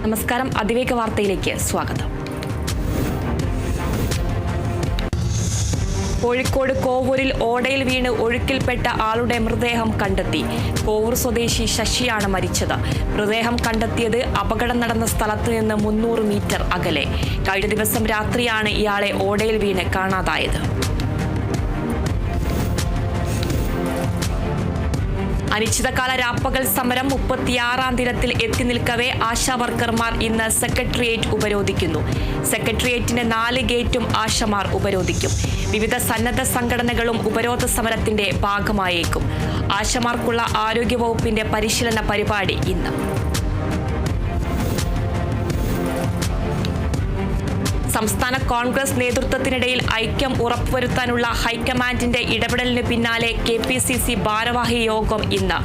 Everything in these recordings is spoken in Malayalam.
നമസ്കാരം, അതിവേഗ വാർത്തയിലേക്ക് സ്വാഗതം. കോഴിക്കോട് കോവൂരിൽ ഓടയിൽ വീണ് ഒഴുക്കിൽപ്പെട്ട ആളുടെ മൃതദേഹം കണ്ടെത്തി. കോവൂർ സ്വദേശി ശശിയാണ് മരിച്ചത്. മൃതദേഹം കണ്ടെത്തിയത് അപകടം നടന്ന സ്ഥലത്ത് നിന്ന് 300 മീറ്റർ അകലെ. കഴിഞ്ഞ ദിവസം രാത്രിയാണ് ഇയാളെ ഓടയിൽ വീണ് കാണാതായത്. അനിശ്ചിതകാല രാപ്പകൽ സമരം 36ാം ദിനത്തിൽ എത്തി നിൽക്കവേ ആശാവർക്കർമാർ ഇന്ന് സെക്രട്ടേറിയറ്റ് ഉപരോധിക്കുന്നു. സെക്രട്ടേറിയറ്റിന്റെ 4 ഗേറ്റും ആശമാർ ഉപരോധിക്കും. വിവിധ സന്നദ്ധ സംഘടനകളും ഉപരോധ സമരത്തിന്റെ ഭാഗമായേക്കും. ആശമാർക്കുള്ള ആരോഗ്യവകുപ്പിന്റെ പരിശീലന പരിപാടി ഇന്ന്. സംസ്ഥാന കോൺഗ്രസ് നേതൃത്വത്തിനിടയിൽ ഐക്യം ഉറപ്പുവരുത്താനുള്ള ഹൈക്കമാൻഡിന്റെ ഇടപെടലിന് പിന്നാലെ KPCC ഭാരവാഹി യോഗം ഇന്ന്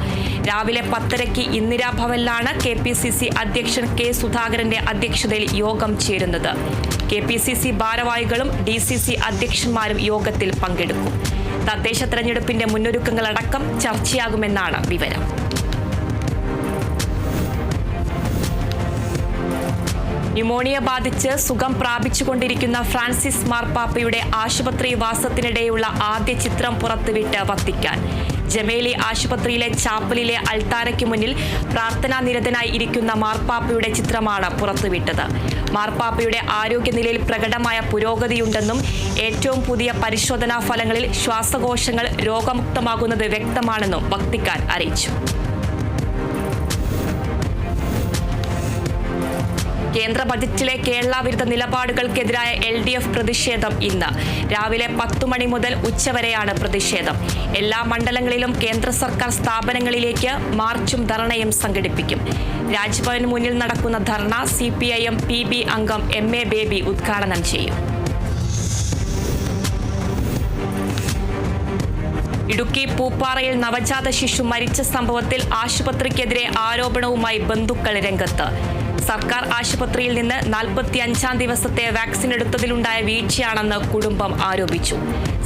രാവിലെ 10:30 ഇന്ദിരാഭവനിലാണ് KPCC അധ്യക്ഷൻ K സുധാകരന്റെ അധ്യക്ഷതയിൽ യോഗം ചേരുന്നത്. KPCC ഭാരവാഹികളും DCC അധ്യക്ഷന്മാരും യോഗത്തിൽ പങ്കെടുക്കും. തദ്ദേശ തെരഞ്ഞെടുപ്പിന്റെ മുന്നൊരുക്കങ്ങളടക്കം ചർച്ചയാകുമെന്നാണ് വിവരം. ന്യൂമോണിയ ബാധിച്ച് സുഖം പ്രാപിച്ചുകൊണ്ടിരിക്കുന്ന ഫ്രാൻസിസ് മാർപ്പാപ്പയുടെ ആശുപത്രി വാസത്തിനിടെയുള്ള ആദ്യ ചിത്രം പുറത്തുവിട്ട് വത്തിക്കാൻ. ജമേലി ആശുപത്രിയിലെ ചാപ്പലിലെ അൾത്താരയ്ക്ക് മുന്നിൽ പ്രാർത്ഥനാ നിരതനായി ഇരിക്കുന്ന മാർപ്പാപ്പയുടെ ചിത്രമാണ് പുറത്തുവിട്ടത്. മാർപ്പാപ്പയുടെ ആരോഗ്യനിലയിൽ പ്രകടമായ പുരോഗതിയുണ്ടെന്നും ഏറ്റവും പുതിയ പരിശോധനാ ഫലങ്ങളിൽ ശ്വാസകോശങ്ങൾ രോഗമുക്തമാകുന്നത് വ്യക്തമാണെന്നും വത്തിക്കാൻ അറിയിച്ചു. കേന്ദ്ര ബജറ്റിലെ കേരള വിരുദ്ധ നിലപാടുകൾക്കെതിരായ LDF പ്രതിഷേധം ഇന്ന് രാവിലെ 10 മണി മുതൽ ഉച്ചവരെയാണ് പ്രതിഷേധം. എല്ലാ മണ്ഡലങ്ങളിലും കേന്ദ്ര സർക്കാർ സ്ഥാപനങ്ങളിലേക്ക് മാർച്ചും ധർണയും സംഘടിപ്പിക്കും. രാജ്ഭവന് മുന്നിൽ നടക്കുന്ന ധർണ CPIM PB അംഗം MA ബേബി ഉദ്ഘാടനം ചെയ്യും. ഇടുക്കി പൂപ്പാറയിൽ നവജാത ശിശു മരിച്ച സംഭവത്തിൽ ആശുപത്രിക്കെതിരെ ആരോപണവുമായി ബന്ധുക്കൾ രംഗത്ത്. സർക്കാർ ആശുപത്രിയിൽ നിന്ന് 45ാം ദിവസത്തെ വാക്സിൻ എടുത്തതിലുണ്ടായ വീഴ്ചയാണെന്ന് കുടുംബം ആരോപിച്ചു.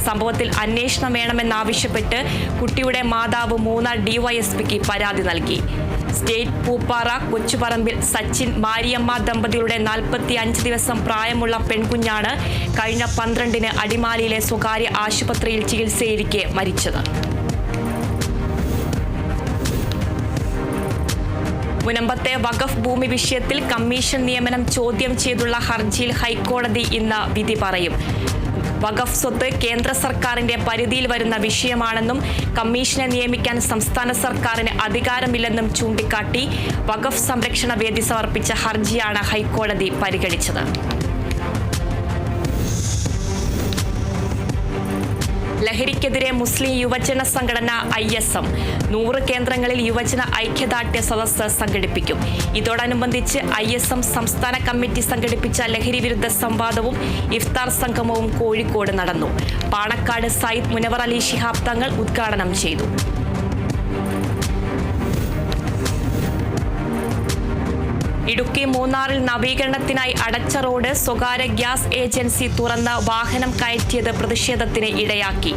സംഭവത്തിൽ അന്വേഷണം വേണമെന്നാവശ്യപ്പെട്ട് കുട്ടിയുടെ മാതാവ് മൂന്നാർ DYSPക്ക് പരാതി നൽകി. സ്റ്റേറ്റ് പൂപ്പാറ കൊച്ചുപറമ്പിൽ സച്ചിൻ മാരിയമ്മ ദമ്പതികളുടെ 45 ദിവസം പ്രായമുള്ള പെൺകുഞ്ഞാണ് കഴിഞ്ഞ 12-ന് അടിമാലിയിലെ സ്വകാര്യ ആശുപത്രിയിൽ ചികിത്സയിരിക്കെ മരിച്ചത്. മുനമ്പത്തെ വഖഫ് ഭൂമി വിഷയത്തിൽ കമ്മീഷൻ നിയമനം ചോദ്യം ചെയ്തുള്ള ഹർജിയിൽ ഹൈക്കോടതി ഇന്ന് വിധി പറയും. വഖഫ് സ്വത്ത് കേന്ദ്ര സർക്കാരിന്റെ പരിധിയിൽ വരുന്ന വിഷയമാണെന്നും കമ്മീഷനെ നിയമിക്കാൻ സംസ്ഥാന സർക്കാരിന് അധികാരമില്ലെന്നും ചൂണ്ടിക്കാട്ടി വഖഫ് സംരക്ഷണ വേദി സമർപ്പിച്ച ഹർജിയാണ് ഹൈക്കോടതി പരിഗണിച്ചത്. ലഹരിക്കെതിരെ മുസ്ലിം യുവജന സംഘടന ISM 100 കേന്ദ്രങ്ങളിൽ യുവജന ഐക്യദാർഢ്യ സദസ്സ് സംഘടിപ്പിക്കും. ഇതോടനുബന്ധിച്ച് ISM സംസ്ഥാന കമ്മിറ്റി സംഘടിപ്പിച്ച ലഹരി വിരുദ്ധ സംവാദവും ഇഫ്താർ സംഗമവും കോഴിക്കോട് നടന്നു. പാണക്കാട് സയ്യിദ് മുനവർ അലി ശിഹാബ് തങ്ങൾ ഉദ്ഘാടനം ചെയ്തു. ഇടുക്കി മൂന്നാറിൽ നവീകരണത്തിനായി അടച്ച റോഡ് സ്വകാര്യ ഗ്യാസ് ഏജൻസി തുറന്ന് വാഹനം കയറ്റിയത് പ്രതിഷേധത്തിന് ഇടയാക്കി.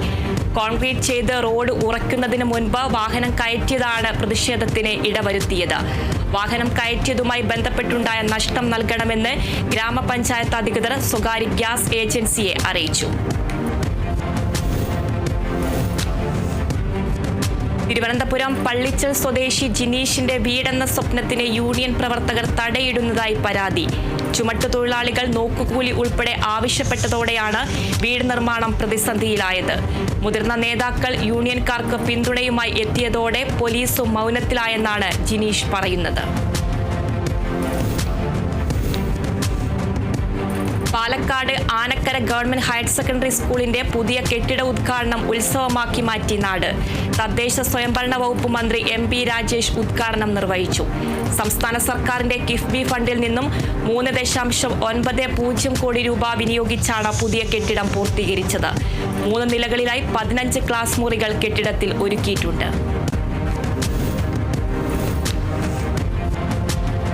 കോൺക്രീറ്റ് ചെയ്ത് റോഡ് ഉറയ്ക്കുന്നതിന് മുൻപ് വാഹനം കയറ്റിയതാണ് പ്രതിഷേധത്തിന് ഇടവരുത്തിയത്. വാഹനം കയറ്റിയതുമായി ബന്ധപ്പെട്ടുണ്ടായ നഷ്ടം നൽകണമെന്ന് ഗ്രാമപഞ്ചായത്ത് അധികൃതർ സ്വകാര്യ ഗ്യാസ് ഏജൻസിയെ അറിയിച്ചു. തിരുവനന്തപുരം പള്ളിച്ചൽ സ്വദേശി ജിനീഷിന്റെ വീടെന്ന സ്വപ്നത്തിന് യൂണിയൻ പ്രവർത്തകർ തടയിടുന്നതായി പരാതി. ചുമട്ടുതൊഴിലാളികൾ നോക്കുകൂലി ഉൾപ്പെടെ ആവശ്യപ്പെട്ടതോടെയാണ് വീട് നിർമ്മാണം പ്രതിസന്ധിയിലായത്. മുതിർന്ന നേതാക്കൾ യൂണിയൻകാർക്ക് പിന്തുണയുമായി എത്തിയതോടെ പോലീസും മൗനത്തിലായെന്നാണ് ജിനീഷ് പറയുന്നത്. Palakkad Anakkara government higher secondary സ്കൂളിന്റെ പുതിയ കെട്ടിട ഉദ്ഘാടനം ഉത്സവമാക്കി മാറ്റി നാട്. തദ്ദേശ സ്വയംഭരണ വകുപ്പ് മന്ത്രി MP രാജേഷ് ഉദ്ഘാടനം നിർവഹിച്ചു. സംസ്ഥാന സർക്കാരിന്റെ കിഫ്ബി ഫണ്ടിൽ നിന്നും 3.90 കോടി രൂപ വിനിയോഗിച്ചാണ് പുതിയ കെട്ടിടം പൂർത്തീകരിച്ചത്. 3 നിലകളിലായി 15 ക്ലാസ് മുറികൾ കെട്ടിടത്തിൽ ഒരുക്കിയിട്ടുണ്ട്.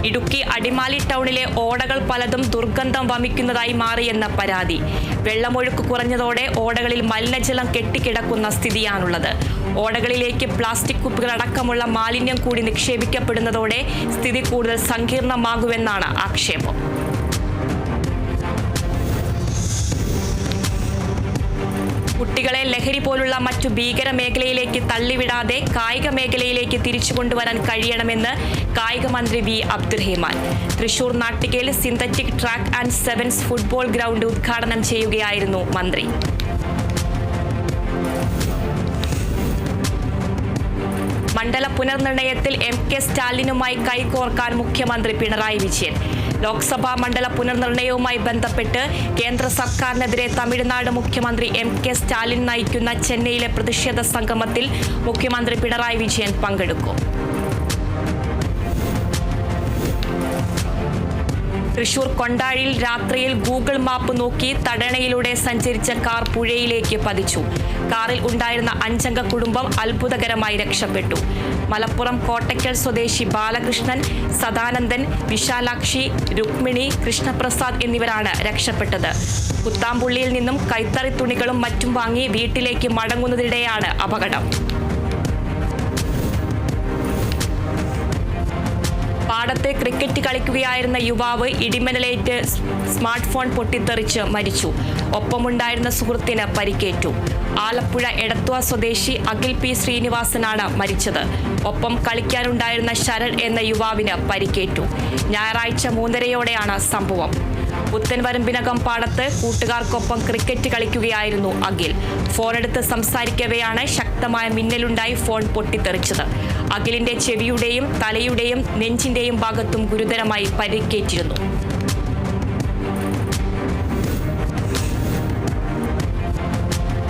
ഇടുക്കി അടിമാലി ടൗണിലെ ഓടകൾ പലതും ദുർഗന്ധം വമിക്കുന്നതായി മാറിയെന്ന പരാതി. വെള്ളമൊഴുക്ക് കുറഞ്ഞതോടെ ഓടകളിൽ മലിനജലം കെട്ടിക്കിടക്കുന്ന സ്ഥിതിയാണുള്ളത്. ഓടകളിലേക്ക് പ്ലാസ്റ്റിക് കുപ്പികളടക്കമുള്ള മാലിന്യം കൂടി നിക്ഷേപിക്കപ്പെടുന്നതോടെ സ്ഥിതി കൂടുതൽ സങ്കീർണമാകുമെന്നാണ് ആക്ഷേപം. കുട്ടികളെ ലഹരി പോലുള്ള മറ്റു ഭീകര മേഖലയിലേക്ക് തള്ളിവിടാതെ കായിക മേഖലയിലേക്ക് തിരിച്ചു കൊണ്ടുവരാൻ കഴിയണമെന്ന് കായിക മന്ത്രി വി അബ്ദുറഹിമാൻ തൃശൂർ നാട്ടികയിൽ synthetic track and sevens football ground ഉദ്ഘാടനം ചെയ്യുകയായിരുന്നു മന്ത്രി. മണ്ഡല പുനർനിർണയത്തിൽ MK സ്റ്റാലിനുമായി കൈകോർക്കാൻ മുഖ്യമന്ത്രി പിണറായി വിജയൻ. ലോക്സഭാ മണ്ഡല പുനർനിർണയവുമായി ബന്ധപ്പെട്ട് കേന്ദ്ര സർക്കാരിനെതിരെ തമിഴ്നാട് മുഖ്യമന്ത്രി MK സ്റ്റാലിൻ നയിക്കുന്ന ചെന്നൈയിലെ പ്രതിഷേധ സംഗമത്തിൽ മുഖ്യമന്ത്രി പിണറായി വിജയൻ പങ്കെടുക്കും. തൃശൂർ കൊണ്ടാഴിയിൽ രാത്രിയിൽ ഗൂഗിൾ മാപ്പ് നോക്കി തടണയിലൂടെ സഞ്ചരിച്ച കാർ പുഴയിലേക്ക് പതിച്ചു. കാറിൽ ഉണ്ടായിരുന്ന 5 അംഗ കുടുംബം അത്ഭുതകരമായി രക്ഷപ്പെട്ടു. മലപ്പുറം കോട്ടയ്ക്കൽ സ്വദേശി ബാലകൃഷ്ണൻ, സദാനന്ദൻ, വിശാലാക്ഷി, രുക്മിണി, കൃഷ്ണപ്രസാദ് എന്നിവരാണ് രക്ഷപ്പെട്ടത്. കുത്താമ്പുള്ളിയിൽ നിന്നും കൈത്തറി തുണികളും മറ്റും വാങ്ങി വീട്ടിലേക്ക് മടങ്ങുന്നതിനിടെയാണ് അപകടം. പാടത്ത് ക്രിക്കറ്റ് കളിക്കുകയായിരുന്ന യുവാവ് ഇടിമിന്നലേറ്റ് സ്മാർട്ട് ഫോൺ പൊട്ടിത്തെറിച്ച് മരിച്ചു. ഒപ്പമുണ്ടായിരുന്ന സുഹൃത്തിന് പരിക്കേറ്റു. ആലപ്പുഴ എടത്വ സ്വദേശി അഖിൽ P ശ്രീനിവാസനാണ് മരിച്ചത്. ഒപ്പം കളിക്കാനുണ്ടായിരുന്ന ശരൺ എന്ന യുവാവിന് പരിക്കേറ്റു. ഞായറാഴ്ച 3:30-യോടെയാണ് സംഭവം. പുത്തൻവരമ്പിനകം പാടത്ത് കൂട്ടുകാർക്കൊപ്പം ക്രിക്കറ്റ് കളിക്കുകയായിരുന്നു അഖിൽ. ഫോണെടുത്ത് സംസാരിക്കവെയാണ് ശക്തമായ മിന്നലുണ്ടായി ഫോൺ പൊട്ടിത്തെറിച്ചത്. അഖിലിന്റെ ചെവിയുടെയും തലയുടെയും നെഞ്ചിന്റെയും ഭാഗത്തും ഗുരുതരമായി പരിക്കേറ്റിരുന്നു.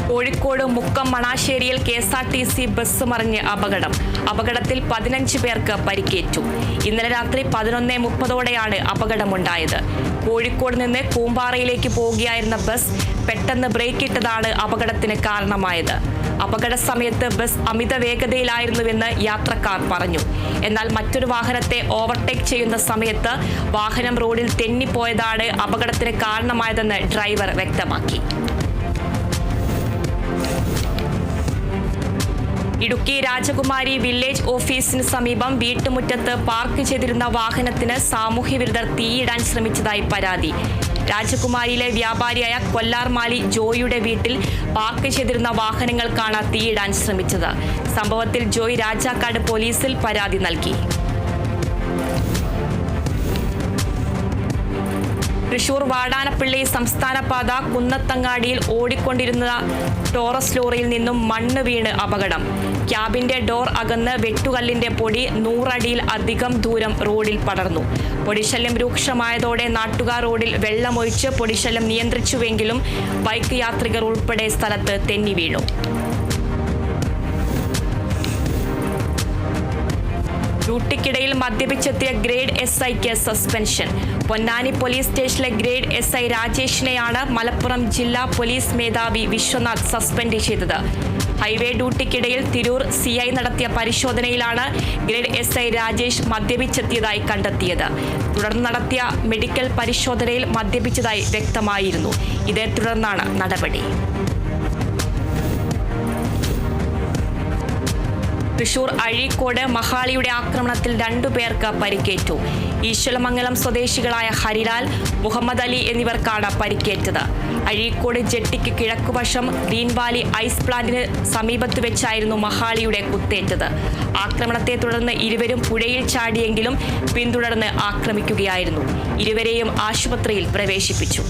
കോഴിക്കോട് മുക്കം മണാശ്ശേരിയിൽ KSRTC ബസ് മറിഞ്ഞ് അപകടം. അപകടത്തിൽ 15 പേർക്ക് പരിക്കേറ്റു. ഇന്നലെ രാത്രി 11:30-ഓടെയാണ് അപകടമുണ്ടായത്. കോഴിക്കോട് നിന്ന് കൂമ്പാറയിലേക്ക് പോവുകയായിരുന്ന ബസ് പെട്ടെന്ന് ബ്രേക്കിട്ടതാണ് അപകടത്തിന് കാരണമായത്. അപകട സമയത്ത് ബസ് അമിത വേഗതയിലായിരുന്നുവെന്ന് യാത്രക്കാർ പറഞ്ഞു. എന്നാൽ മറ്റൊരു വാഹനത്തെ ഓവർടേക്ക് ചെയ്യുന്ന സമയത്ത് വാഹനം റോഡിൽ തെന്നിപ്പോയതാണ് അപകടത്തിന് കാരണമായതെന്ന് ഡ്രൈവർ വ്യക്തമാക്കി. ഇടുക്കി രാജകുമാരി വില്ലേജ് ഓഫീസിന് സമീപം വീട്ടുമുറ്റത്ത് പാർക്ക് ചെയ്തിരുന്ന വാഹനത്തിന് സാമൂഹ്യവിരുദ്ധർ തീയിടാൻ ശ്രമിച്ചതായി പരാതി. രാജകുമാരിയിലെ വ്യാപാരിയായ കൊല്ലാർമാലി ജോയിയുടെ വീട്ടിൽ പാർക്ക് ചെയ്തിരുന്ന വാഹനങ്ങൾക്കാണ് തീയിടാൻ ശ്രമിച്ചത്. സംഭവത്തിൽ ജോയ് രാജാക്കാട് പോലീസിൽ പരാതി നൽകി. തൃശൂർ വാടാനപ്പള്ളി സംസ്ഥാനപാത കുന്നത്തങ്ങാടിയിൽ ഓടിക്കൊണ്ടിരുന്ന ടോറസ് ലോറിയിൽ നിന്നും മണ്ണ് വീണ് അപകടം. ക്യാബിന്റെ ഡോർ അകന്ന് വെട്ടുകല്ലിന്റെ പൊടി 100 അടിയിൽ അധികം ദൂരം റോഡിൽ പടർന്നു. പൊടിശല്യം രൂക്ഷമായതോടെ നാട്ടുകാർ റോഡിൽ വെള്ളമൊഴിച്ച് പൊടിശല്യം നിയന്ത്രിച്ചുവെങ്കിലും ബൈക്ക് യാത്രികർ ഉൾപ്പെടെ സ്ഥലത്ത് തെന്നി വീണു. ഡ്യൂട്ടിക്കിടയിൽ മദ്യപിച്ചെത്തിയ ഗ്രേഡ് SIക്ക് സസ്പെൻഷൻ. പൊന്നാനി പോലീസ് സ്റ്റേഷനിലെ ഗ്രേഡ് SI രാജേഷിനെയാണ് മലപ്പുറം ജില്ലാ പോലീസ് മേധാവി വിശ്വനാഥ് സസ്പെൻഡ് ചെയ്തത്. ഹൈവേ ഡ്യൂട്ടിക്കിടയിൽ തിരൂർ CI നടത്തിയ പരിശോധനയിലാണ് ഗ്രേഡ് SI രാജേഷ് മദ്യപിച്ചെത്തിയതായി കണ്ടെത്തിയത്. തുടർന്ന് നടത്തിയ മെഡിക്കൽ പരിശോധനയിൽ മദ്യപിച്ചതായി വ്യക്തമായിരുന്നു. ഇതേ തുടർന്നാണ് നടപടി. തൃശൂർ അഴീക്കോട് മഹാളിയുടെ ആക്രമണത്തിൽ 2 പേർക്ക് പരിക്കേറ്റു. ഈശ്വരമംഗലം സ്വദേശികളായ ഹരിലാൽ, മുഹമ്മദ് അലി എന്നിവർക്കാണ് പരിക്കേറ്റത്. അഴീക്കോട് ജെട്ടിക്ക് കിഴക്കുവശം ഗ്രീൻ വാലി ഐസ് പ്ലാന്റിന് സമീപത്ത് വെച്ചായിരുന്നു മഹാളിയുടെ കുത്തേറ്റത്. ആക്രമണത്തെ തുടർന്ന് ഇരുവരും പുഴയിൽ ചാടിയെങ്കിലും പിന്തുടർന്ന് ആക്രമിക്കുകയായിരുന്നു. ഇരുവരെയും ആശുപത്രിയിൽ പ്രവേശിപ്പിച്ചു.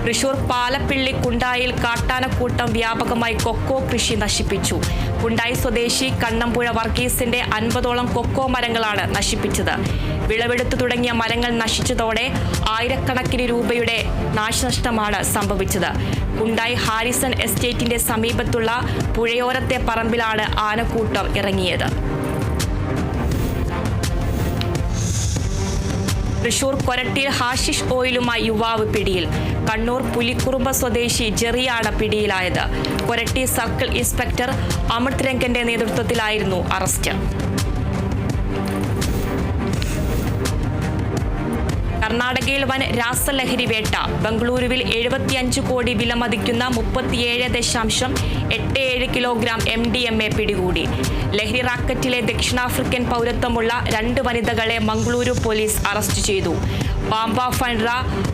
തൃശൂർ പാലപ്പിള്ളി കുണ്ടായിൽ കാട്ടാനക്കൂട്ടം വ്യാപകമായി കൊക്കോ കൃഷി നശിപ്പിച്ചു. കുണ്ടായി സ്വദേശി കണ്ണമ്പുഴ വർഗീസിന്റെ 50ഓളം കൊക്കോ മരങ്ങളാണ് നശിപ്പിച്ചത്. വിളവെടുത്തു തുടങ്ങിയ മരങ്ങൾ നശിച്ചതോടെ ആയിരക്കണക്കിന് രൂപയുടെ നാശനഷ്ടമാണ് സംഭവിച്ചത്. കുണ്ടായി ഹാരിസൺ എസ്റ്റേറ്റിന്റെ സമീപത്തുള്ള പുഴയോരത്തെ പറമ്പിലാണ് ആനക്കൂട്ടം ഇറങ്ങിയത്. തൃശൂർ കൊരട്ടിയിൽ ഹാഷിഷ് ഓയിലുമായി യുവാവ് പിടിയിൽ. കണ്ണൂർ പുലിക്കുറുമ്പ സ്വദേശി ജെറിയാണ് പിടിയിലായത്. കൊരട്ടി സർക്കിൾ ഇൻസ്പെക്ടർ അമൃത് രംഗന്റെ നേതൃത്വത്തിലായിരുന്നു അറസ്റ്റ്. കർണാടകയിൽ വൻ രാസലഹരി വേട്ട. ബംഗളൂരുവിൽ 75 കോടി വിലമതിക്കുന്ന 37.87 കിലോഗ്രാം MDMA പിടികൂടി. ലഹരി റാക്കറ്റിലെ ദക്ഷിണാഫ്രിക്കൻ പൗരത്വമുള്ള 2 വനിതകളെ മംഗളൂരു പോലീസ് അറസ്റ്റ് ചെയ്തു. ബാംബ ഫൻഡ്ര,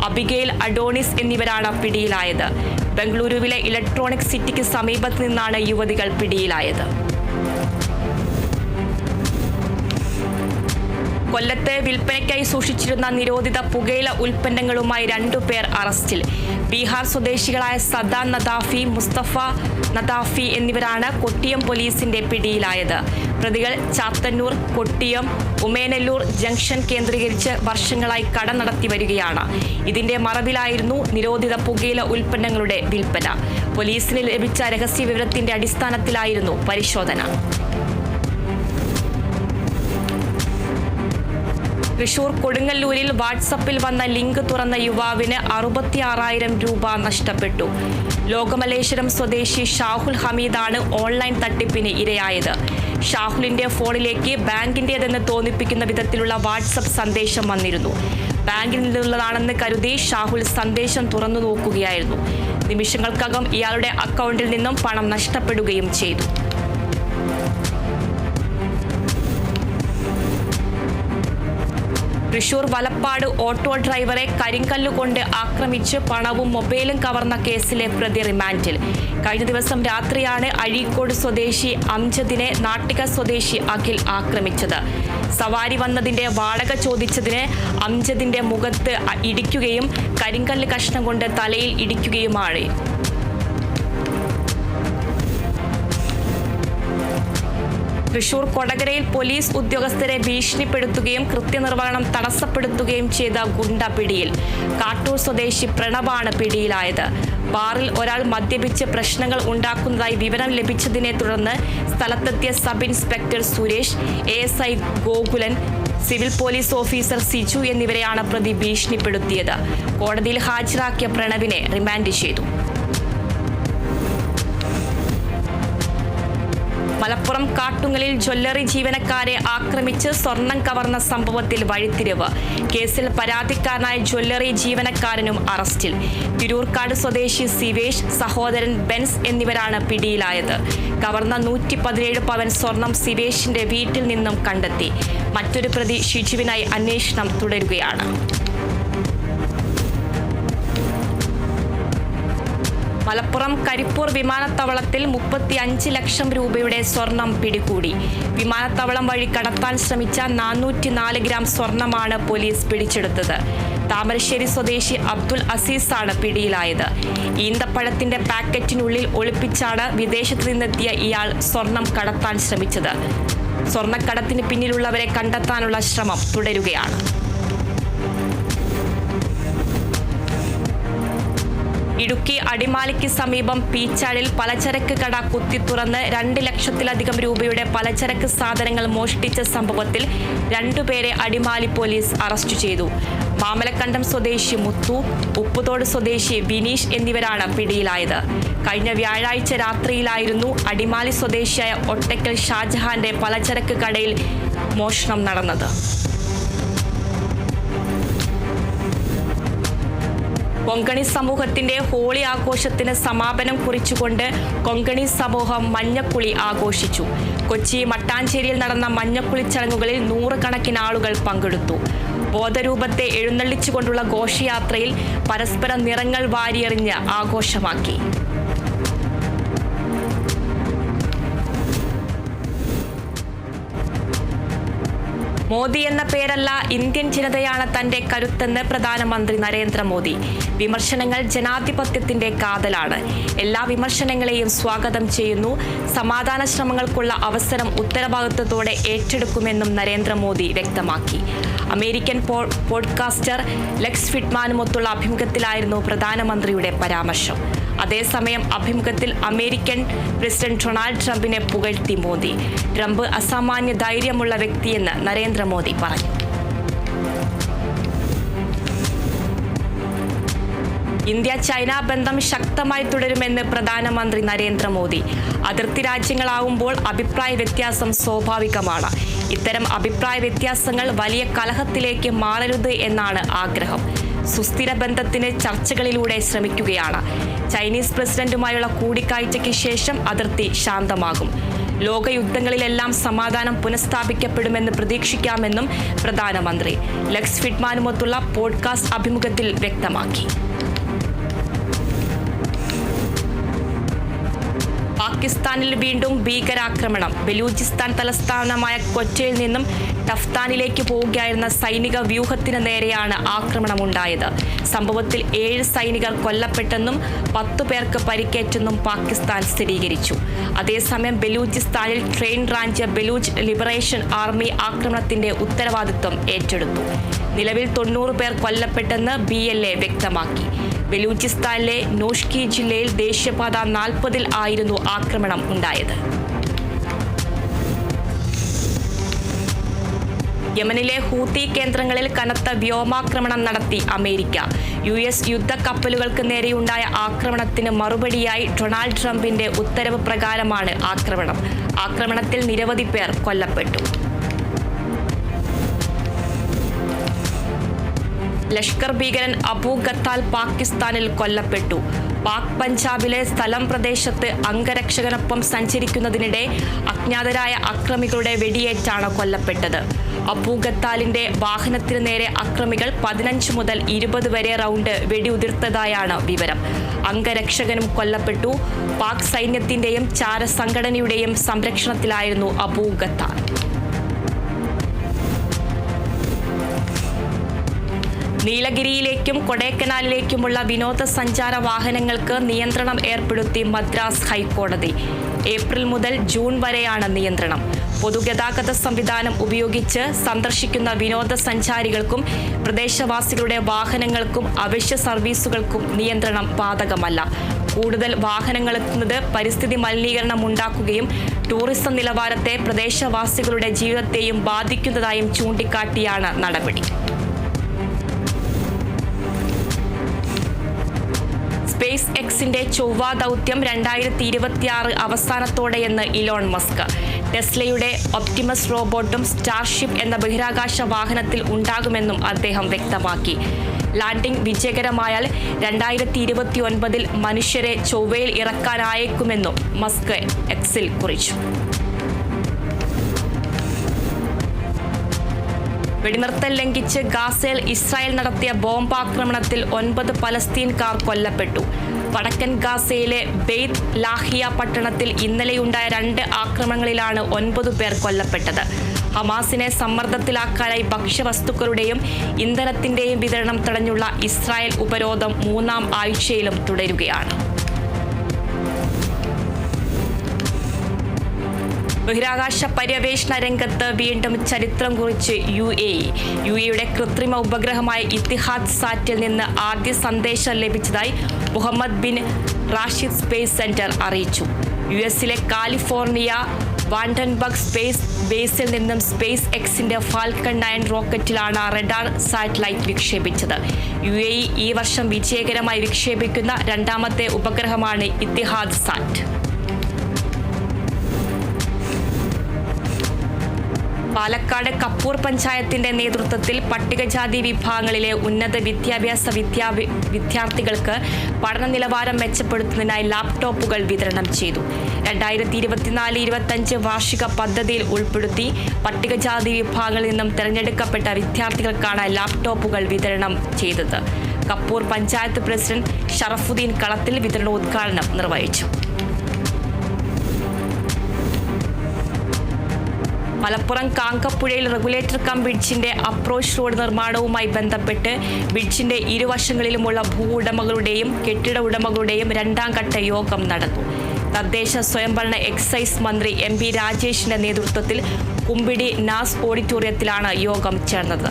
അബിഗെയിൽ അഡോണിസ് എന്നിവരാണ് പിടിയിലായത്. ബംഗളൂരുവിലെ ഇലക്ട്രോണിക് സിറ്റിക്ക് സമീപത്ത് നിന്നാണ് യുവതികൾ പിടിയിലായത്. കൊല്ലത്ത് വിൽപ്പനയ്ക്കായി സൂക്ഷിച്ചിരുന്ന നിരോധിത പുകയില ഉൽപ്പന്നങ്ങളുമായി 2 പേർ അറസ്റ്റിൽ. ബീഹാർ സ്വദേശികളായ സദാൻ നദാഫി, മുസ്തഫ നദാഫി എന്നിവരാണ് കൊട്ടിയം പോലീസിന്റെ പിടിയിലായത്. പ്രതികൾ ചാത്തന്നൂർ, കൊട്ടിയം, ഉമേനല്ലൂർ ജംഗ്ഷൻ കേന്ദ്രീകരിച്ച് വർഷങ്ങളായി കട നടത്തി വരികയാണ്. ഇതിന്റെ മറവിലായിരുന്നു നിരോധിത പുകയില ഉൽപ്പന്നങ്ങളുടെ വിൽപ്പന. പോലീസിന് ലഭിച്ച രഹസ്യ വിവരത്തിന്റെ അടിസ്ഥാനത്തിലായിരുന്നു പരിശോധന. തൃശൂർ കൊടുങ്ങല്ലൂരിൽ വാട്സപ്പിൽ വന്ന ലിങ്ക് തുറന്ന യുവാവിന് 66,000 രൂപ നഷ്ടപ്പെട്ടു. ലോകമലേശ്വരം സ്വദേശി ഷാഹുൽ ഹമീദാണ് ഓൺലൈൻ തട്ടിപ്പിന് ഇരയായത്. ഷാഹുലിന്റെ ഫോണിലേക്ക് ബാങ്കിന്റേതെന്ന് തോന്നിപ്പിക്കുന്ന വിധത്തിലുള്ള വാട്സപ്പ് സന്ദേശം വന്നിരുന്നു. ബാങ്കിൽ നിന്നുള്ളതാണെന്ന് കരുതി ഷാഹുൽ സന്ദേശം തുറന്നു നോക്കുകയായിരുന്നു. നിമിഷങ്ങൾക്കകം ഇയാളുടെ അക്കൗണ്ടിൽ നിന്നും പണം നഷ്ടപ്പെടുകയും ചെയ്തു. തൃശൂർ വലപ്പാട് ഓട്ടോ ഡ്രൈവറെ കരിങ്കല്ലുകൊണ്ട് ആക്രമിച്ച് പണവും മൊബൈലും കവർന്ന കേസിലെ പ്രതി റിമാൻഡിൽ. കഴിഞ്ഞ ദിവസം രാത്രിയാണ് അഴീക്കോട് സ്വദേശി അംജദിനെ നാട്ടിക സ്വദേശി അഖിൽ ആക്രമിച്ചത്. സവാരി വന്നതിന്റെ വാടക ചോദിച്ചതിന് അംജദിന്റെ മുഖത്ത് ഇടിക്കുകയും കരിങ്കല്ല് കഷ്ണം കൊണ്ട് തലയിൽ ഇടിക്കുകയുമാണ്. തൃശൂർ കൊടകരയിൽ പോലീസ് ഉദ്യോഗസ്ഥരെ ഭീഷണിപ്പെടുത്തുകയും കൃത്യനിർവഹണം തടസ്സപ്പെടുത്തുകയും ചെയ്ത ഗുണ്ട പിടിയിൽ. കാട്ടൂർ സ്വദേശി പ്രണവാണ് പിടിയിലായത്. ബാറിൽ ഒരാൾ മദ്യപിച്ച് പ്രശ്നങ്ങൾ ഉണ്ടാക്കുന്നതായി വിവരം ലഭിച്ചതിനെ തുടർന്ന് സ്ഥലത്തെത്തിയ sub inspector Suresh, ASI Gokulan, civil police officer Siju എന്നിവരെയാണ് പ്രതി ഭീഷണിപ്പെടുത്തിയത്. കോടതിയിൽ ഹാജരാക്കിയ പ്രണവിനെ റിമാൻഡ് ചെയ്തു. മലപ്പുറം കാട്ടുങ്ങലിൽ ജ്വല്ലറി ജീവനക്കാരെ ആക്രമിച്ച് സ്വർണം കവർന്ന സംഭവത്തിൽ വഴിത്തിരിവ്. കേസിൽ പരാതിക്കാരനായ ജ്വല്ലറി ജീവനക്കാരനും അറസ്റ്റിൽ. തിരൂർക്കാട് സ്വദേശി സിവേഷ്, സഹോദരൻ ബെൻസ് എന്നിവരാണ് പിടിയിലായത്. കവർന്ന 117 പവൻ സ്വർണം സിവേഷിന്റെ വീട്ടിൽ നിന്നും കണ്ടെത്തി. മറ്റൊരു പ്രതി ഷിജുവിനായി അന്വേഷണം തുടരുകയാണ്. മലപ്പുറം കരിപ്പൂർ വിമാനത്താവളത്തിൽ 35 ലക്ഷം രൂപയുടെ സ്വർണം പിടികൂടി. വിമാനത്താവളം വഴി കടത്താൻ ശ്രമിച്ച 404 ഗ്രാം സ്വർണമാണ് പോലീസ് പിടിച്ചെടുത്തത്. താമരശ്ശേരി സ്വദേശി അബ്ദുൽ അസീസാണ് പിടിയിലായത്. ഈന്തപ്പഴത്തിന്റെ പാക്കറ്റിനുള്ളിൽ ഒളിപ്പിച്ചാണ് വിദേശത്ത് നിന്നെത്തിയ ഇയാൾ സ്വർണം കടത്താൻ ശ്രമിച്ചത്. സ്വർണ്ണക്കടത്തിന് പിന്നിലുള്ളവരെ കണ്ടെത്താനുള്ള ശ്രമം തുടരുകയാണ്. ഇടുക്കി അടിമാലിക്ക് സമീപം പീച്ചാടിൽ പലചരക്ക് കട കുത്തിത്തുറന്ന് 2 ലക്ഷത്തിലധികം രൂപയുടെ പലചരക്ക് സാധനങ്ങൾ മോഷ്ടിച്ച സംഭവത്തിൽ 2 പേരെ അടിമാലി പോലീസ് അറസ്റ്റ് ചെയ്തു. മാമലക്കണ്ടം സ്വദേശി മുത്തു, ഉപ്പുതോട് സ്വദേശി വിനീഷ് എന്നിവരാണ് പിടിയിലായത്. കഴിഞ്ഞ വ്യാഴാഴ്ച രാത്രിയിലായിരുന്നു അടിമാലി സ്വദേശിയായ ഒട്ടക്കൽ ഷാജഹാന്റെ പലചരക്ക് കടയിൽ മോഷണം നടന്നത്. കൊങ്കണി സമൂഹത്തിന്റെ ഹോളി ആഘോഷത്തിന് സമാപനം കുറിച്ചുകൊണ്ട് കൊങ്കണി സമൂഹം മഞ്ഞക്കുളി ആഘോഷിച്ചു. കൊച്ചി മട്ടാഞ്ചേരിയിൽ നടന്ന മഞ്ഞക്കുളി ചടങ്ങുകളിൽ 100 കണക്കിന് ആളുകൾ പങ്കെടുത്തു. ബോധരൂപത്തെ എഴുന്നള്ളിച്ചുകൊണ്ടുള്ള ഘോഷയാത്രയിൽ പരസ്പരം നിറങ്ങൾ വാരിയെറിഞ്ഞ് ആഘോഷമാക്കി. മോദി എന്ന പേരല്ല, ഇന്ത്യൻ ജനതയാണ് തന്റെ കരുത്തെന്ന് പ്രധാനമന്ത്രി നരേന്ദ്രമോദി. വിമർശനങ്ങൾ ജനാധിപത്യത്തിന്റെ കാതലാണ്. എല്ലാ വിമർശനങ്ങളെയും സ്വാഗതം ചെയ്യുന്നു. സമാധാന ശ്രമങ്ങൾക്കുള്ള അവസരം ഉത്തരവാദിത്വത്തോടെ ഏറ്റെടുക്കുമെന്നും നരേന്ദ്രമോദി വ്യക്തമാക്കി. അമേരിക്കൻ പോഡ്കാസ്റ്റർ ലെക്സ് ഫിറ്റ്മാനുമൊത്തുള്ള അഭിമുഖത്തിലായിരുന്നു പ്രധാനമന്ത്രിയുടെ പരാമർശം. അതേസമയം അഭിമുഖത്തിൽ അമേരിക്കൻ പ്രസിഡന്റ് ഡൊണാൾഡ് ട്രംപിനെ പുകഴ്ത്തി മോദി. ട്രംപ് അസാമാന്യ ധൈര്യമുള്ള വ്യക്തിയെന്ന് നരേന്ദ്രമോദി പറഞ്ഞു. ഇന്ത്യ ചൈന ബന്ധം ശക്തമായി തുടരുമെന്ന് പ്രധാനമന്ത്രി നരേന്ദ്രമോദി. അതിർത്തി രാജ്യങ്ങളാവുമ്പോൾ അഭിപ്രായ വ്യത്യാസം സ്വാഭാവികമാണ്. ഇത്തരം അഭിപ്രായ വ്യത്യാസങ്ങൾ വലിയ കലഹത്തിലേക്ക് മാറരുത് എന്നാണ് ആഗ്രഹം. സുസ്ഥിര ബന്ധത്തിന് ചർച്ചകളിലൂടെ ശ്രമിക്കുകയാണ്. ചൈനീസ് പ്രസിഡന്റുമായുള്ള കൂടിക്കാഴ്ചയ്ക്ക് ശേഷം അതിർത്തി ശാന്തമാകും. ലോകയുദ്ധങ്ങളിലെല്ലാം സമാധാനം പുനഃസ്ഥാപിക്കപ്പെടുമെന്ന് പ്രതീക്ഷിക്കാമെന്നും പ്രധാനമന്ത്രി ലെക്സ് ഫിഡ്മാനുമൊത്തുള്ള പോഡ്കാസ്റ്റ് അഭിമുഖത്തിൽ വ്യക്തമാക്കി. പാകിസ്ഥാനിൽ വീണ്ടും ഭീകരാക്രമണം. ബലൂചിസ്ഥാൻ തലസ്ഥാനമായ ക്വറ്റയിൽ നിന്നും ടഫ്താനിലേക്ക് പോവുകയായിരുന്ന സൈനിക വ്യൂഹത്തിന് നേരെയാണ് ആക്രമണമുണ്ടായത്. സംഭവത്തിൽ 7 സൈനികർ കൊല്ലപ്പെട്ടെന്നും 10 പേർക്ക് പരിക്കേറ്റെന്നും പാകിസ്ഥാൻ സ്ഥിരീകരിച്ചു. അതേസമയം ബലൂചിസ്ഥാനിൽ ട്രെയിൻ റാഞ്ച് ബലൂച്ച് ലിബറേഷൻ ആർമി ആക്രമണത്തിന്റെ ഉത്തരവാദിത്വം ഏറ്റെടുത്തു. നിലവിൽ 90 പേർ കൊല്ലപ്പെട്ടെന്ന് BLA വ്യക്തമാക്കി. ബലൂചിസ്ഥാനിലെ നോഷ്കി ജില്ലയിൽ ദേശീയപാത 40-ൽ ആയിരുന്നു ആക്രമണം ഉണ്ടായത്. യമനിലെ ഹൂത്തി കേന്ദ്രങ്ങളിൽ കനത്ത വ്യോമാക്രമണം നടത്തി അമേരിക്ക. US യുദ്ധക്കപ്പലുകൾക്ക് നേരെയുണ്ടായ ആക്രമണത്തിന് മറുപടിയായി ഡൊണാൾഡ് ട്രംപിന്റെ ഉത്തരവ് പ്രകാരമാണ് ആക്രമണം. ആക്രമണത്തിൽ നിരവധി പേർ കൊല്ലപ്പെട്ടു. ലഷ്കർ ഭീകരൻ അബു ഖത്താൽ പാകിസ്ഥാനിൽ കൊല്ലപ്പെട്ടു. പാക് പഞ്ചാബിലെ സ്ഥലം പ്രദേശത്ത് അംഗരക്ഷകനൊപ്പം സഞ്ചരിക്കുന്നതിനിടെ അജ്ഞാതരായ അക്രമികളുടെ വെടിയേറ്റാണ് കൊല്ലപ്പെട്ടത്. അബു ഖത്താലിന്റെ വാഹനത്തിന് നേരെ അക്രമികൾ 15 മുതൽ 20 വരെ റൗണ്ട് വെടിയുതിർത്തതായാണ് വിവരം. അംഗരക്ഷകനും കൊല്ലപ്പെട്ടു. പാക് സൈന്യത്തിന്റെയും ചാരസംഘടനയുടെയും സംരക്ഷണത്തിലായിരുന്നു അബു ഖത്താൽ. നീലഗിരിയിലേക്കും കൊടൈക്കനാലിലേക്കുമുള്ള വിനോദസഞ്ചാര വാഹനങ്ങൾക്ക് നിയന്ത്രണം ഏർപ്പെടുത്തി മദ്രാസ് ഹൈക്കോടതി. ഏപ്രിൽ മുതൽ ജൂൺ വരെയാണ് നിയന്ത്രണം. പൊതുഗതാഗത സംവിധാനം ഉപയോഗിച്ച് സന്ദർശിക്കുന്ന വിനോദസഞ്ചാരികൾക്കും പ്രദേശവാസികളുടെ വാഹനങ്ങൾക്കും അവശ്യ സർവീസുകൾക്കും നിയന്ത്രണം ബാധകമല്ല. കൂടുതൽ വാഹനങ്ങളെത്തുന്നത് പരിസ്ഥിതി മലിനീകരണം ഉണ്ടാക്കുകയും ടൂറിസം നിലവാരത്തെ പ്രദേശവാസികളുടെ ജീവിതത്തെയും ബാധിക്കുന്നതായും ചൂണ്ടിക്കാട്ടിയാണ് നടപടി. സ്പേസ് എക്സിന്റെ ചൊവ്വ ദൗത്യം 2026 അവസാനത്തോടെയെന്ന് ഇലോൺ മസ്ക്. ടെസ്ലയുടെ ഒപ്റ്റിമസ് റോബോട്ടും സ്റ്റാർഷിപ്പ് എന്ന ബഹിരാകാശ വാഹനത്തിൽ ഉണ്ടാകുമെന്നും അദ്ദേഹം വ്യക്തമാക്കി. ലാൻഡിംഗ് വിജയകരമായാൽ 2029-ൽ മനുഷ്യരെ ചൊവ്വയിൽ ഇറക്കാനായേക്കുമെന്നും മസ്ക് എക്സിൽ കുറിച്ചു. വെടിനിർത്തൽ ലംഘിച്ച് ഗാസയിൽ ഇസ്രായേൽ നടത്തിയ ബോംബാക്രമണത്തിൽ 9 പലസ്തീൻകാർ കൊല്ലപ്പെട്ടു. വടക്കൻ ഗാസയിലെ ബെയ്ത് ലാഹിയ പട്ടണത്തിൽ ഇന്നലെയുണ്ടായ 2 ആക്രമണങ്ങളിലാണ് 9 പേർ കൊല്ലപ്പെട്ടത്. ഹമാസിനെ സമ്മർദ്ദത്തിലാക്കാനായി ഭക്ഷ്യവസ്തുക്കളുടെയും ഇന്ധനത്തിന്റെയും വിതരണം തടഞ്ഞുള്ള ഇസ്രായേൽ ഉപരോധം 3-ാം ആഴ്ചയിലും തുടരുകയാണ്. ബഹിരാകാശ പര്യവേഷണ രംഗത്ത് വീണ്ടും ചരിത്രം കുറിച്ച് UAE കൃത്രിമ ഉപഗ്രഹമായ ഇത്തിഹാദ് സാറ്റിൽ നിന്ന് ആദ്യ സന്ദേശം ലഭിച്ചതായി Mohammed bin Rashid space centre അറിയിച്ചു. US-ലെ കാലിഫോർണിയ വാൻഡൻബർഗ് സ്പേസ് ബേസിൽ നിന്നും സ്പേസ് എക്സിന്റെ ഫാൽക്കൺ 9 റോക്കറ്റിലാണ് റഡാർ സാറ്റലൈറ്റ് വിക്ഷേപിച്ചത്. UAE ഈ വർഷം വിജയകരമായി വിക്ഷേപിക്കുന്ന 2ാമത്തെ ഉപഗ്രഹമാണ് ഇത്തിഹാദ് സാറ്റ്. പാലക്കാട് കപ്പൂർ പഞ്ചായത്തിന്റെ നേതൃത്വത്തിൽ പട്ടികജാതി വിഭാഗങ്ങളിലെ ഉന്നത വിദ്യാഭ്യാസ വിദ്യാർത്ഥികൾക്ക് പഠന നിലവാരം മെച്ചപ്പെടുത്തുന്നതിനായി ലാപ്ടോപ്പുകൾ വിതരണം ചെയ്തു. 2024-25 വാർഷിക പദ്ധതിയിൽ ഉൾപ്പെടുത്തി പട്ടികജാതി വിഭാഗങ്ങളിൽ നിന്നും തെരഞ്ഞെടുക്കപ്പെട്ട വിദ്യാർത്ഥികൾക്കാണ് ലാപ്ടോപ്പുകൾ വിതരണം ചെയ്തത്. കപ്പൂർ പഞ്ചായത്ത് പ്രസിഡന്റ് ഷറഫുദ്ദീൻ കളത്തിൽ വിതരണോദ്ഘാടനം നിർവഹിച്ചു. മലപ്പുറം കാങ്കപ്പുഴയിൽ റെഗുലേറ്റർ കം ബ്രിഡ്ജിന്റെ അപ്രോച്ച് റോഡ് നിർമ്മാണവുമായി ബന്ധപ്പെട്ട് ബ്രിഡ്ജിന്റെ ഇരുവശങ്ങളിലുമുള്ള ഭൂ ഉടമകളുടെയും കെട്ടിട ഉടമകളുടെയും 2ാം ഘട്ട യോഗം നടന്നു. തദ്ദേശ സ്വയംഭരണ എക്സൈസ് മന്ത്രി MP രാജേഷിന്റെ നേതൃത്വത്തിൽ കുമ്പിടി നാസ് ഓഡിറ്റോറിയത്തിലാണ് യോഗം ചേർന്നത്.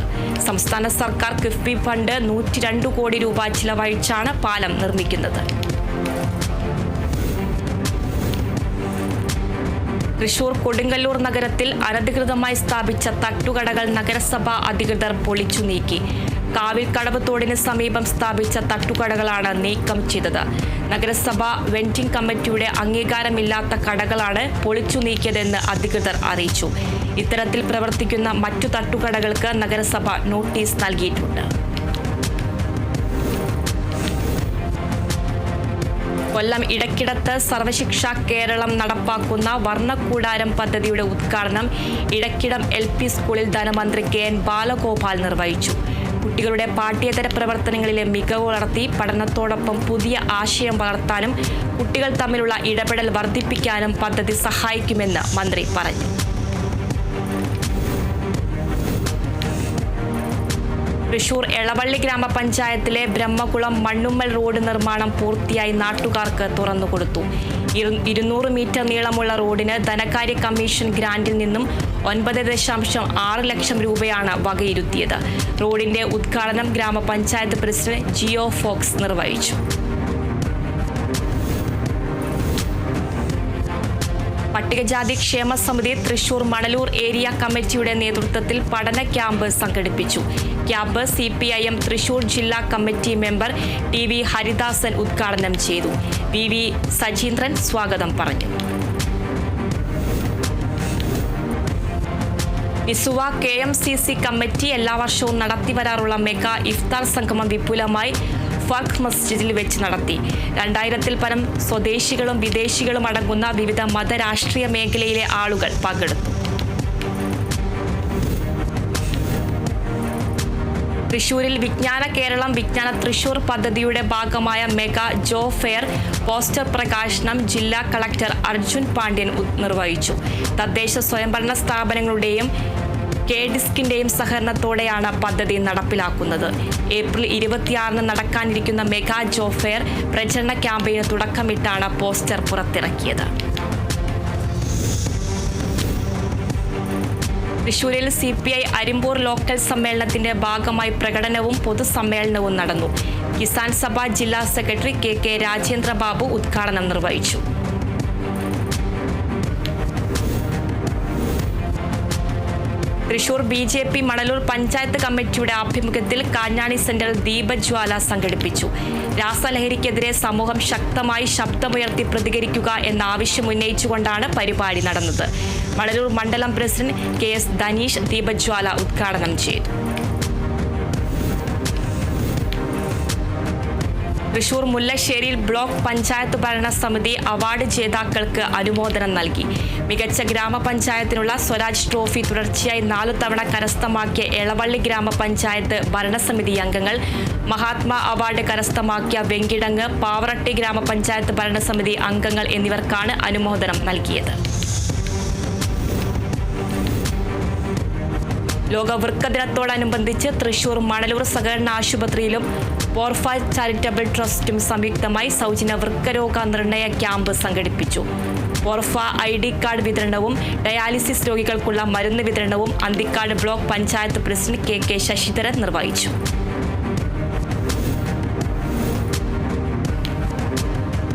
സംസ്ഥാന സർക്കാർ കിഫ്ബി ഫണ്ട് 102 കോടി രൂപ ചിലവഴിച്ചാണ് പാലം നിർമ്മിക്കുന്നത്. തൃശൂർ കൊടുങ്ങല്ലൂർ നഗരത്തിൽ അനധികൃതമായി സ്ഥാപിച്ച തട്ടുകടകൾ നഗരസഭാ അധികൃതർ പൊളിച്ചു നീക്കി. കാവിൽക്കടവ് തോടിന് സമീപം സ്ഥാപിച്ച തട്ടുകടകളാണ് നീക്കം ചെയ്തത്. നഗരസഭ വെൻഡിംഗ് കമ്മിറ്റിയുടെ അംഗീകാരമില്ലാത്ത കടകളാണ് പൊളിച്ചു നീക്കിയതെന്ന് അധികൃതർ അറിയിച്ചു. ഇത്തരത്തിൽ പ്രവർത്തിക്കുന്ന മറ്റു തട്ടുകടകൾക്ക് നഗരസഭ നോട്ടീസ് നൽകിയിട്ടുണ്ട്. കൊല്ലം ഇടക്കിടത്ത് സർവശിക്ഷ കേരളം നടപ്പാക്കുന്ന വർണ്ണക്കൂടാരം പദ്ധതിയുടെ ഉദ്ഘാടനം ഇടക്കിടം LP സ്കൂളിൽ ധനമന്ത്രി KN ബാലഗോപാൽ നിർവഹിച്ചു. കുട്ടികളുടെ പാഠ്യേതര പ്രവർത്തനങ്ങളിലെ മികവ് വളർത്തി പഠനത്തോടൊപ്പം പുതിയ ആശയം വളർത്താനും കുട്ടികൾ തമ്മിലുള്ള ഇടപെടൽ വർദ്ധിപ്പിക്കാനും പദ്ധതി സഹായിക്കുമെന്ന് മന്ത്രി പറഞ്ഞു. തൃശൂർ എളവള്ളി ഗ്രാമപഞ്ചായത്തിലെ ബ്രഹ്മകുളം മണ്ണുമ്മൽ റോഡ് നിർമ്മാണം പൂർത്തിയായി നാട്ടുകാർക്ക് തുറന്നുകൊടുത്തു. 200 മീറ്റർ നീളമുള്ള റോഡിന് ധനകാര്യ കമ്മീഷൻ ഗ്രാന്റിൽ നിന്നും 9.6 ലക്ഷം രൂപയാണ് വകയിരുത്തിയത്. റോഡിന്റെ ഉദ്ഘാടനം ഗ്രാമപഞ്ചായത്ത് പ്രസിഡന്റ് ജിയോ ഫോക്സ് നിർവഹിച്ചു. പട്ടികജാതി ക്ഷേമ സമിതി തൃശൂർ മണലൂർ ഏരിയ കമ്മിറ്റിയുടെ നേതൃത്വത്തിൽ പഠന ക്യാമ്പ് സംഘടിപ്പിച്ചു. ക്യാമ്പ് CPIM തൃശൂർ ജില്ലാ കമ്മിറ്റി മെമ്പർ TV ഹരിദാസൻ ഉദ്ഘാടനം ചെയ്തു. VV സജീന്ദ്രൻ സ്വാഗതം പറഞ്ഞു. നിസുവ KMCC കമ്മിറ്റി എല്ലാ വർഷവും നടത്തിവരാറുള്ള മെഗാ ഇഫ്താർ സംഗമം വിപുലമായി ഫർക്ക് മസ്ജിദിൽ വെച്ച് നടത്തി. 2000-ൽ പരം സ്വദേശികളും വിദേശികളും അടങ്ങുന്ന വിവിധ മതരാഷ്ട്രീയ മേഖലയിലെ ആളുകൾ പങ്കെടുത്തു. തൃശൂരിൽ വിജ്ഞാന കേരളം വിജ്ഞാന തൃശൂർ പദ്ധതിയുടെ ഭാഗമായ മെഗാ ജോ ഫെയർ പോസ്റ്റർ പ്രകാശനം ജില്ലാ കളക്ടർ അർജുൻ പാണ്ഡ്യൻ നിർവഹിച്ചു. തദ്ദേശ സ്വയംഭരണ സ്ഥാപനങ്ങളുടെയും KDISCിന്റെയും സഹകരണത്തോടെയാണ് പദ്ധതി നടപ്പിലാക്കുന്നത്. ഏപ്രിൽ 26-ന് നടക്കാനിരിക്കുന്ന മെഗാ ജോ ഫെയർ പ്രചരണ ക്യാമ്പയിന് തുടക്കമിട്ടാണ് പോസ്റ്റർ പുറത്തിറക്കിയത്. തൃശൂരിൽ CPI അരിമ്പൂർ ലോക്കൽ സമ്മേളനത്തിന്റെ ഭാഗമായി പ്രകടനവും പൊതുസമ്മേളനവും നടന്നു. കിസാൻ സഭ ജില്ലാ സെക്രട്ടറി KK രാജേന്ദ്ര ബാബു ഉദ്ഘാടനം നിർവഹിച്ചു. തൃശൂർ BJP മണലൂർ പഞ്ചായത്ത് കമ്മിറ്റിയുടെ ആഭിമുഖ്യത്തിൽ കാഞ്ഞാണി സെന്ററിൽ ദീപജ്വാല സംഘടിപ്പിച്ചു. രാസലഹരിക്കെതിരെ സമൂഹം ശക്തമായി ശബ്ദമുയർത്തി പ്രതികരിക്കുക എന്ന ആവശ്യം ഉന്നയിച്ചുകൊണ്ടാണ് പരിപാടി നടന്നത്. മണലൂർ മണ്ഡലം പ്രസിഡന്റ് KS ധനീഷ് ദീപജ്വാല ഉദ്ഘാടനം ചെയ്തു. തൃശൂർ മുല്ലശ്ശേരിയിൽ ബ്ലോക്ക് പഞ്ചായത്ത് ഭരണ സമിതി അവാർഡ് ജേതാക്കൾക്ക് അനുമോദനം നൽകി. മികച്ച ഗ്രാമപഞ്ചായത്തിനുള്ള സ്വരാജ് ട്രോഫി തുടർച്ചയായി 4 തവണ കരസ്ഥമാക്കിയ എളവള്ളി ഗ്രാമപഞ്ചായത്ത് ഭരണസമിതി അംഗങ്ങൾ, മഹാത്മാ അവാർഡ് കരസ്ഥമാക്കിയ വെങ്കിടങ്ങ്, പാവറട്ടി ഗ്രാമപഞ്ചായത്ത് ഭരണസമിതി അംഗങ്ങൾ എന്നിവർക്കാണ് അനുമോദനം നൽകിയത്. ലോക വൃക്ക ദിനത്തോടനുബന്ധിച്ച് തൃശൂർ മണലൂർ സഹകരണ ആശുപത്രിയിലും പോർഫ ചാരിറ്റബിൾ ട്രസ്റ്റും സംയുക്തമായി സൗജന്യ വൃക്കരോഗ നിർണയ ക്യാമ്പ് സംഘടിപ്പിച്ചു. പോർഫ ID കാർഡ് വിതരണവും ഡയാലിസിസ് രോഗികൾക്കുള്ള മരുന്ന് വിതരണവും Anthikad block panchayat president KK Sasidharan നിർവഹിച്ചു.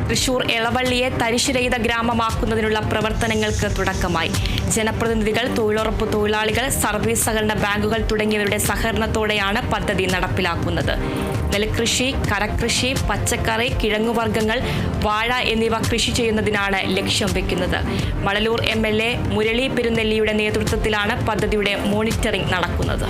തൃശൂർ എളവള്ളിയെ തരിശുരഹിത ഗ്രാമമാക്കുന്നതിനുള്ള പ്രവർത്തനങ്ങൾക്ക് തുടക്കമായി. ജനപ്രതിനിധികൾ, തൊഴിലുറപ്പ് തൊഴിലാളികൾ, സർവീസ് സഹകരണ ബാങ്കുകൾ തുടങ്ങിയവരുടെ സഹകരണത്തോടെയാണ് പദ്ധതി നടപ്പിലാക്കുന്നത്. നെൽകൃഷി, കരകൃഷി, പച്ചക്കറി, കിഴങ്ങുവർഗ്ഗങ്ങൾ, വാഴ എന്നിവ കൃഷി ചെയ്യുന്നതിനാണ് ലക്ഷ്യം വെക്കുന്നത്. മണലൂർ MLA മുരളി പെരുന്നെല്ലിയുടെ നേതൃത്വത്തിലാണ് പദ്ധതിയുടെ മോണിറ്ററിംഗ് നടക്കുന്നത്.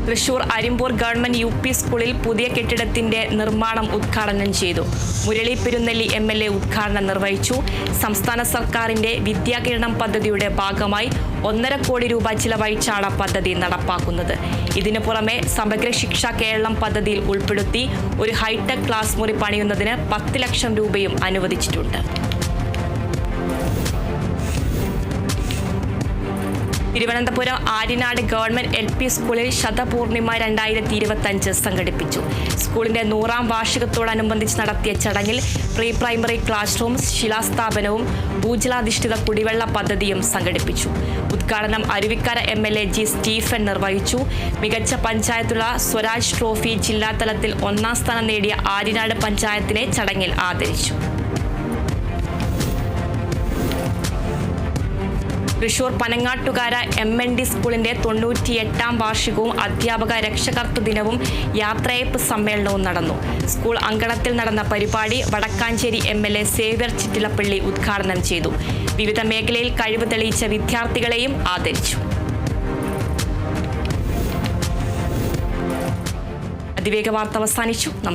തൃശൂർ അരിമ്പൂർ ഗവൺമെന്റ് UP സ്കൂളിൽ പുതിയ കെട്ടിടത്തിന്റെ നിർമ്മാണം ഉദ്ഘാടനം ചെയ്തു. മുരളി പെരുന്നെല്ലി MLA ഉദ്ഘാടനം നിർവഹിച്ചു. സംസ്ഥാന സർക്കാരിന്റെ വിദ്യാകിരണം പദ്ധതിയുടെ ഭാഗമായി 1.5 കോടി രൂപ ചിലവഴിച്ചാണ് പദ്ധതി നടപ്പാക്കുന്നത്. ഇതിനു പുറമെ സമഗ്ര ശിക്ഷ കേരളം പദ്ധതിയിൽ ഉൾപ്പെടുത്തി ഒരു ഹൈടെക് ക്ലാസ് മുറി പണിയുന്നതിന് 10 ലക്ഷം രൂപയും അനുവദിച്ചിട്ടുണ്ട്. തിരുവനന്തപുരം ആര്യനാട് ഗവൺമെന്റ് LP സ്കൂളിൽ ശതപൂർണിമ 2025 സംഘടിപ്പിച്ചു. സ്കൂളിന്റെ 100ാം വാർഷികത്തോടനുബന്ധിച്ച് നടത്തിയ ചടങ്ങിൽ പ്രീ പ്രൈമറി ക്ലാസ് റൂം ശിലാസ്ഥാപനവും ഭൂജലാധിഷ്ഠിത കുടിവെള്ള പദ്ധതിയും സംഘടിപ്പിച്ചു. ഉദ്ഘാടനം അരുവിക്കര MLA G സ്റ്റീഫൻ നിർവഹിച്ചു. മികച്ച പഞ്ചായത്തുള്ള സ്വരാജ് ട്രോഫി ജില്ലാതലത്തിൽ 1ാം സ്ഥാനം നേടിയ ആര്യനാട് പഞ്ചായത്തിനെ ചടങ്ങിൽ ആദരിച്ചു. തൃശൂർ പനങ്ങാട്ടുകാര MND സ്കൂളിന്റെ 98ാം വാർഷികവും അധ്യാപക രക്ഷകർത്തൃ ദിനവും യാത്രയയപ്പ് സമ്മേളനവും നടന്നു. സ്കൂൾ അങ്കണത്തിൽ നടന്ന പരിപാടി വടക്കാഞ്ചേരി MLA സേവ്യർ ചിറ്റിലപ്പള്ളി ഉദ്ഘാടനം ചെയ്തു. വിവിധ മേഖലയിൽ കഴിവ് തെളിയിച്ച വിദ്യാർത്ഥികളെയും ആദരിച്ചു. അതിവേഗ വാർത്ത അവസാനിച്ചു. നമസ്കാരം.